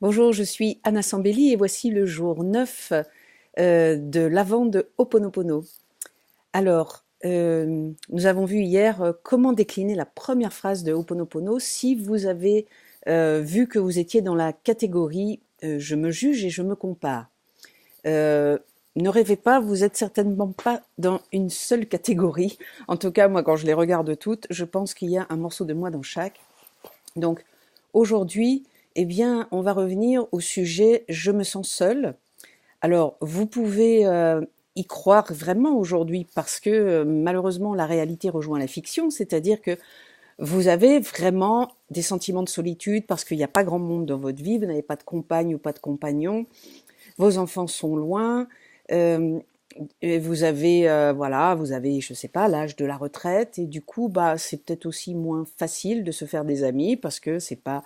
Bonjour, je suis Anna Sambelli et voici le jour 9 de l'Avent de Ho'oponopono. Alors, nous avons vu hier comment décliner la première phrase de Ho'oponopono. Si vous avez vu que vous étiez dans la catégorie je me juge et je me compare, euh, ne rêvez pas, vous êtes certainement pas dans une seule catégorie. En tout cas, moi, quand je les regarde toutes, je pense qu'il y a un morceau de moi dans chaque. Donc, aujourd'hui, eh bien, on va revenir au sujet je me sens seule. Alors, vous pouvez y croire vraiment aujourd'hui parce que malheureusement la réalité rejoint la fiction, c'est-à-dire que vous avez vraiment des sentiments de solitude parce qu'il n'y a pas grand monde dans votre vie, vous n'avez pas de compagne ou pas de compagnon, vos enfants sont loin, euh, et vous avez voilà, vous avez je sais pas l'âge de la retraite et du coup bah c'est peut-être aussi moins facile de se faire des amis parce que c'est pas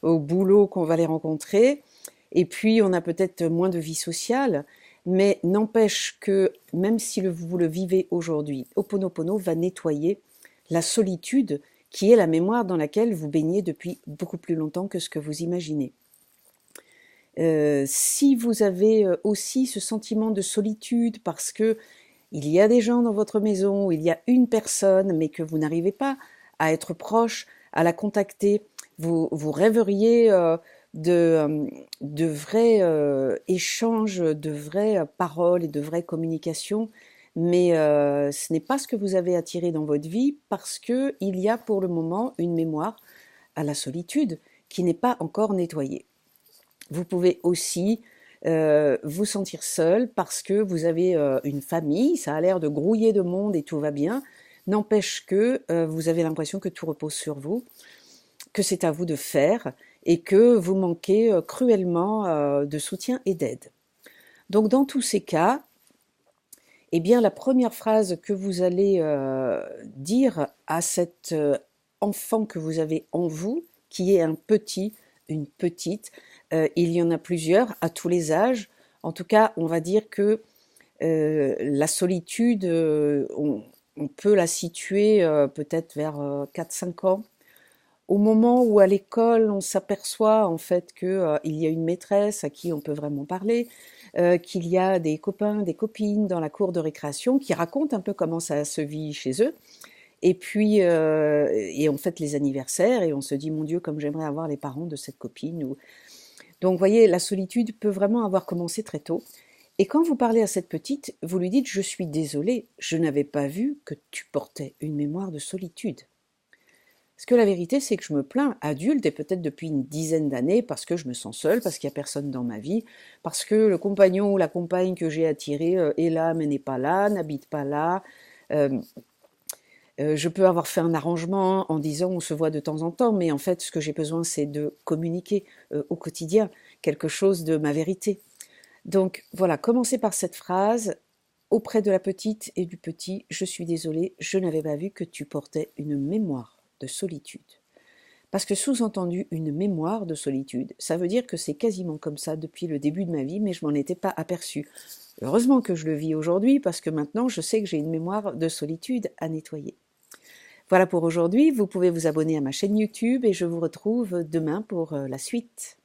au boulot qu'on va les rencontrer. Et puis, on a peut-être moins de vie sociale, mais n'empêche que même si vous le vivez aujourd'hui, Ho'oponopono va nettoyer la solitude qui est la mémoire dans laquelle vous baignez depuis beaucoup plus longtemps que ce que vous imaginez. Si vous avez aussi ce sentiment de solitude parce que il y a des gens dans votre maison, où il y a une personne, mais que vous n'arrivez pas à être proche, à la contacter, vous rêveriez de vrais échanges, de vraies paroles et de vraies communications, mais ce n'est pas ce que vous avez attiré dans votre vie parce que il y a pour le moment une mémoire à la solitude qui n'est pas encore nettoyée. Vous pouvez aussi vous sentir seul parce que vous avez une famille, ça a l'air de grouiller de monde et tout va bien. N'empêche que vous avez l'impression que tout repose sur vous, que c'est à vous de faire et que vous manquez cruellement de soutien et d'aide. Donc dans tous ces cas, eh bien la première phrase que vous allez dire à cet enfant que vous avez en vous, qui est un petit, une petite, il y en a plusieurs à tous les âges. En tout cas, on va dire que la solitude, on peut la situer peut-être vers 4-5 ans. Au moment où à l'école, on s'aperçoit en fait que il y a une maîtresse à qui on peut vraiment parler, qu'il y a des copains, des copines dans la cour de récréation qui racontent un peu comment ça se vit chez eux. Et puis, et on fête les anniversaires et on se dit, mon Dieu, comme j'aimerais avoir les parents de cette copine. Donc, vous voyez, la solitude peut vraiment avoir commencé très tôt. Et quand vous parlez à cette petite, vous lui dites, je suis désolée, je n'avais pas vu que tu portais une mémoire de solitude. Parce que la vérité, c'est que je me plains adulte et peut-être depuis une dizaine d'années parce que je me sens seule, parce qu'il n'y a personne dans ma vie, parce que le compagnon ou la compagne que j'ai attiré est là mais n'est pas là, n'habite pas là. Euh, je peux avoir fait un arrangement en disant on se voit de temps en temps, mais en fait ce que j'ai besoin c'est de communiquer au quotidien quelque chose de ma vérité. Donc voilà, commencez par cette phrase auprès de la petite et du petit, je suis désolée, je n'avais pas vu que tu portais une mémoire de solitude. Parce que sous-entendu, une mémoire de solitude, ça veut dire que c'est quasiment comme ça depuis le début de ma vie, mais je m'en étais pas aperçue. Heureusement que je le vis aujourd'hui, parce que maintenant je sais que j'ai une mémoire de solitude à nettoyer. Voilà pour aujourd'hui, vous pouvez vous abonner à ma chaîne YouTube et je vous retrouve demain pour la suite.